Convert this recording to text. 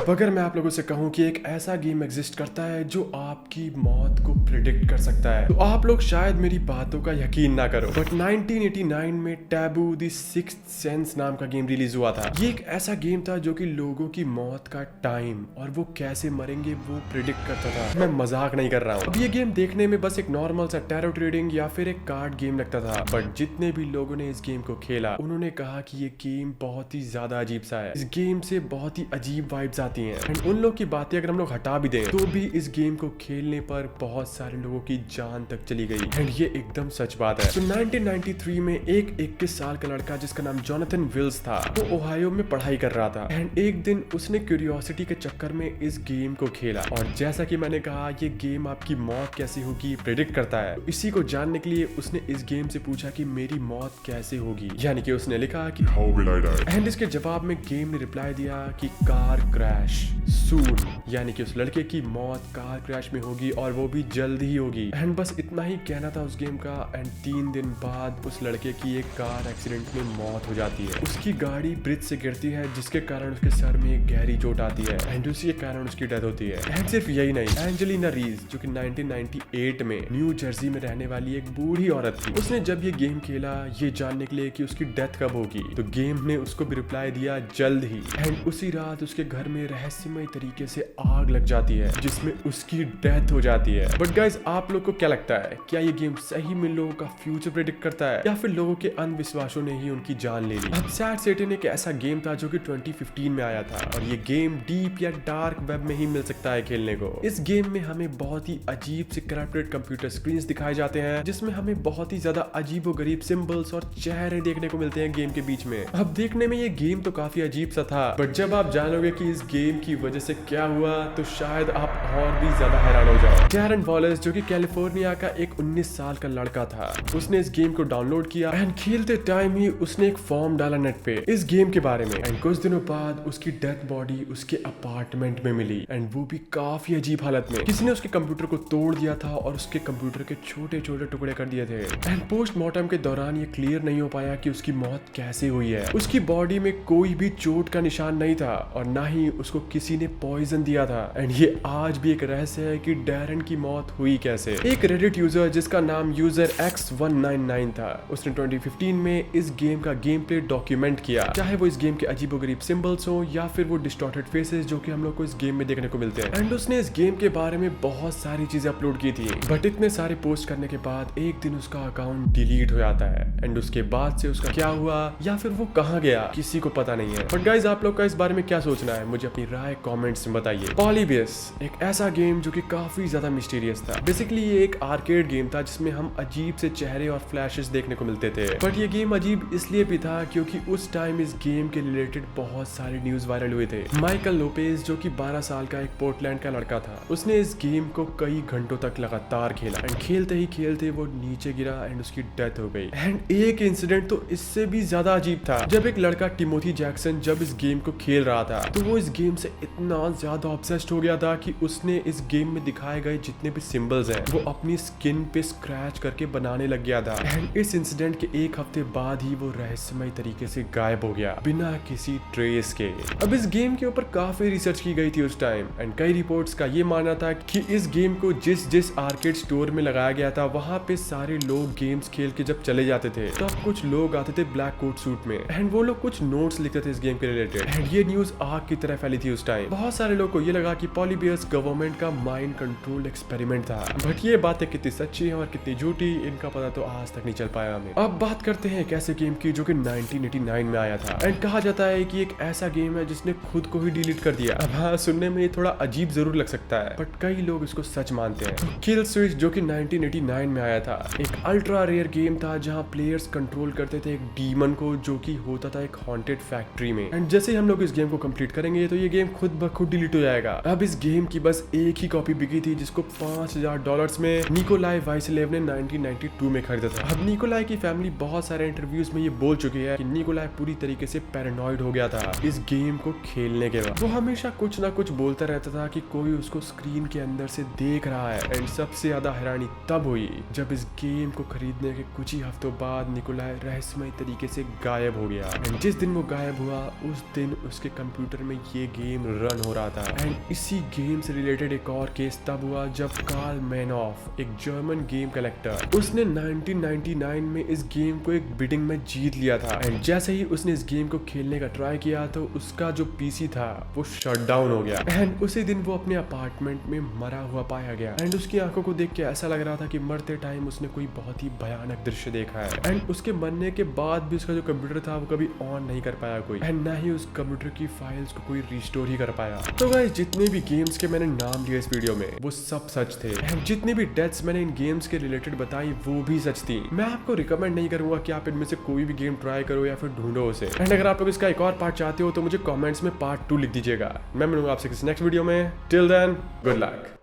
अगर मैं आप लोगों से कहूं कि एक ऐसा गेम एग्जिस्ट करता है जो आपकी मौत को प्रिडिक्ट कर सकता है, तो आप लोग शायद मेरी बातों का यकीन ना करो, बट 1989 में टैबू द सिक्स्थ सेंस नाम का गेम रिलीज हुआ था। ये एक ऐसा गेम था जो कि लोगों की मौत का टाइम और वो कैसे मरेंगे वो प्रिडिक्ट करता था। मैं मजाक नहीं कर रहा हूँ। अब ये गेम देखने में बस एक नॉर्मल सा टैरो ट्रेडिंग या फिर एक कार्ड गेम लगता था, बट जितने भी लोगों ने इस गेम को खेला उन्होंने कहा कि ये गेम बहुत ही ज्यादा अजीब सा है। इस गेम से बहुत ही अजीब वाइब्स आती हैं एंड उन लोग की बातें अगर हम लोग हटा भी दें तो भी इस गेम को खेलने पर बहुत सारे लोगों की जान तक चली गई एंड ये एकदम सच बात है। तो 1993 में एक 21 साल का लड़का जिसका नाम जोनाथन विल्स था, वो ओहायो में पढ़ाई कर रहा था एंड एक दिन उसने क्यूरियोसिटी के चक्कर में इस गेम को खेला और जैसा कि मैंने कहा ये गेम आपकी मौत कैसे होगी प्रेडिक्ट करता है। तो इसी को जानने के लिए उसने इस गेम से पूछा कि मेरी मौत कैसे होगी, यानी कि उसने लिखा कि how will I die and इसके जवाब में गेम ने रिप्लाई दिया कि कार क्रैश सून, यानी कि उस लड़के की मौत कार क्रैश में होगी और वो भी जल्द ही होगी। एंड बस इतना ही कहना था उस गेम का एंड 3 दिन बाद उस लड़के की एक कार एक्सीडेंट में मौत हो जाती है। उसकी गाड़ी ब्रिज से गिरती है जिसके कारण उसके सर में एक गहरी चोट आती है एंड उसी के कारण उसकी डेथ होती है। एंड सिर्फ यही नहीं, एंजेलिना रीज जो कि 1998 में न्यू जर्सी में रहने वाली एक बूढ़ी औरत थी, उसने जब ये गेम खेला ये जानने के लिए कि उसकी डेथ कब होगी, तो गेम ने उसको भी रिप्लाई दिया जल्द ही। एंड उसी रात उसके घर में रहस्यमय तरीके से आग लग जाती है जिसमें उसकी डेथ हो जाती है। बट गाइस आप लोग को क्या लगता है, क्या ये गेम सही में लोगों का फ्यूचर प्रेडिक्ट करता है या फिर लोगों के अंधविश्वासों ने ही उनकी जान ले ली? अब सैड सेटन एक ऐसा गेम था जो कि 2015 में आया था और ये गेम डीप या डार्क वेब में ही मिल सकता है खेलने को। इस गेम में हमें बहुत ही अजीब से करप्टेड कंप्यूटर स्क्रीन्स दिखाए जाते हैं जिसमें हमें बहुत ही ज्यादा अजीबोगरीब सिंबल्स और चेहरे देखने को मिलते हैं गेम के बीच में। अब देखने में ये गेम तो काफी अजीब सा था, बट जब आप जानोगे कि इस गेम की वजह से क्या हुआ तो शायद आप और भी ज्यादा हैरान हो जाओ। कैरन वॉलेस जो कि कैलिफोर्निया का एक 19 साल का लड़का था, उसने इस गेम को डाउनलोड किया एंड खेलते टाइम ही उसने एक फॉर्म डाला नेट पे इस गेम के बारे में एंड कुछ दिनों बाद उसकी डेथ बॉडी उसके अपार्टमेंट में मिली एंड वो भी काफी अजीब हालत में। किसी ने उसके कंप्यूटर को तोड़ दिया था और उसके कंप्यूटर के छोटे छोटे टुकड़े कर दिए थे एंड पोस्टमार्टम के दौरान ये क्लियर नहीं हो पाया कि उसकी मौत कैसे हुई है। उसकी बॉडी में कोई भी चोट का निशान नहीं था और ना ही उसको किसी ने पॉइजन दिया था एंड ये आज भी एक रहस्य है कि डैरन की मौत हुई कैसे। एक रेडिट यूजर जिसका नाम यूजर X199 था, उसने 2015 में इस गेम का गेम प्ले डॉक्यूमेंट किया, चाहे वो इस गेम के अजीबोगरीब सिंबल्स हो या फिर वो डिस्टॉर्टेड फेसेस जो कि हम लोग को इस गेम में देखने को मिलते हैं। एंड उसने इस गेम के बारे में बहुत सारी चीजें अपलोड की थी, बट इतने सारे पोस्ट करने के बाद एक दिन उसका अकाउंट डिलीट हो जाता है एंड उसके बाद से उसका क्या हुआ या फिर वो कहाँ गया किसी को पता नहीं है। बट गाइस आप लोग का इस बारे में क्या सोचना है, मुझे अपनी राय कमेंट्स में बताइए। पॉलीबियस एक ऐसा गेम जो कि काफी ज्यादा मिस्टीरियस था। बेसिकली ये एक आर्केड गेम था जिसमें हम अजीब से चेहरे और फ्लैशेस देखने को मिलते थे, बट ये गेम अजीब इसलिए भी था क्योंकि उस टाइम इस गेम के रिलेटेड बहुत सारे न्यूज वायरल हुए थे। माइकल लोपेज जो कि 12 साल का एक पोर्टलैंड का लड़का था, उसने इस गेम को कई घंटों तक लगातार खेला एंड खेलते ही खेलते वो नीचे गिरा एंड उसकी डेथ हो गई। एंड एक इंसिडेंट तो इससे भी ज्यादा अजीब था, जब एक लड़का टिमोथी जैक्सन जब इस गेम को खेल रहा था तो वो इस गेम से इतना ज्यादा ऑब्सेस्ड हो गया था कि उसने इस गेम में दिखाए गए जितने भी सिंबल्स हैं वो अपनी स्किन पे स्क्रैच करके बनाने लग गया था। एंड इस इंसिडेंट के एक हफ्ते बाद ही वो रहस्यमय तरीके से गायब हो गया बिना किसी ट्रेस के। अब इस गेम के ऊपर काफी रिसर्च की गई थी उस टाइम एंड कई रिपोर्ट्स का ये मानना था कि इस गेम को जिस आर्केड स्टोर में लगाया गया था वहां पे सारे लोग गेम्स खेल के जब चले जाते थे तब कुछ लोग आते थे ब्लैक कोट सूट में एंड वो लोग कुछ नोट्स लिखते थे इस गेम के रिलेटेड एंड ये न्यूज आग की तरह फैली थी उस टाइम। बहुत सारे लोगों को ये लगा कि पॉलीबियस गवर्नमेंट का माइंड कंट्रोल एक्सपेरिमेंट था, बट ये बातें कितनी सच्ची हैं और कितनी झूठी इनका पता तो आज तक नहीं चल पाया हमें। अब बात करते हैं एक ऐसे गेम की जो कि 1989 में आया था एंड कहा जाता है कि एक ऐसा गेम है जिसने खुद को ही डिलीट कर दिया। अब हाँ, सुनने में ये थोड़ा अजीब जरूर लग सकता है बट कई लोग इसको सच मानते हैं। किल स्विच जो कि 1989 में आया था, एक अल्ट्रा रेयर गेम था जहां प्लेयर्स कंट्रोल करते थे एक डीमन को जो कि होता था एक हॉन्टेड फैक्ट्री में एंड जैसे ही हम लोग इस गेम को कंप्लीट करेंगे तो ये गेम खुद ब खुद डिलीट हो जाएगा। अब इस गेम की बस एक ही कॉपी बिकी थी जिसको $5000 में निकोलाई वाइसलेव ने 1992 में खरीदा था। अब निकोलाई की फैमिली बहुत सारे इंटरव्यूज में ये बोल चुकी है कि निकोलाई पूरी तरीके से पैरानॉइड हो गया था इस गेम को खेलने के बाद। वो हमेशा कुछ ना कुछ बोलता रहता था कि कोई उसको स्क्रीन के अंदर से देख रहा है एंड सबसे ज्यादा हैरानी तब हुई जब इस गेम को खरीदने के कुछ ही हफ्तों बाद निकोलाई रहस्यमय तरीके से गायब हो गया एंड जिस दिन वो गायब हुआ उस दिन उसके कंप्यूटर में ये गेम रन हो रहा था। एंड इसी गेम से रिलेटेड एक और केस तब हुआ जब कार्ल मैनॉफ, एक जर्मन गेम कलेक्टर, उसने 1999 में इस गेम को एक बिडिंग में जीत लिया था। एंड जैसे ही उसने इस गेम को खेलने का ट्राई किया तो उसका जो पीसी था वो शट डाउन हो गया। एंड उसी दिन वो अपने अपार्टमेंट में मरा हुआ पाया गया। एंड उसकी आंखों को देख के ऐसा लग रहा था कि मरते टाइम उसने कोई बहुत ही भयानक दृश्य देखा है। एंड उसके मरने के बाद भी उसका जो कंप्यूटर था वो कभी ऑन नहीं कर पाया कोई, एंड ना ही उस कंप्यूटर की फाइल्स को कोई रिस्टोर ही कर पाया। तो गाइस, जितने भी गेम्स के मैंने नाम लिए इस वीडियो में वो सब सच थे। एंड जितनी भी डेथ्स मैंने इन गेम्स के रिलेटेड बताई वो भी सच थी। मैं आपको रिकमेंड नहीं करूंगा कि आप इनमें से कोई भी गेम ट्राई करो या फिर ढूंढो उसे। एंड अगर आप लोग इसका एक और पार्ट चाहते हो तो मुझे कमेंट्स में पार्ट 2 लिख दीजिएगा। मैं मिलूंगा आपसे किसी नेक्स्ट वीडियो में। Till then, good luck.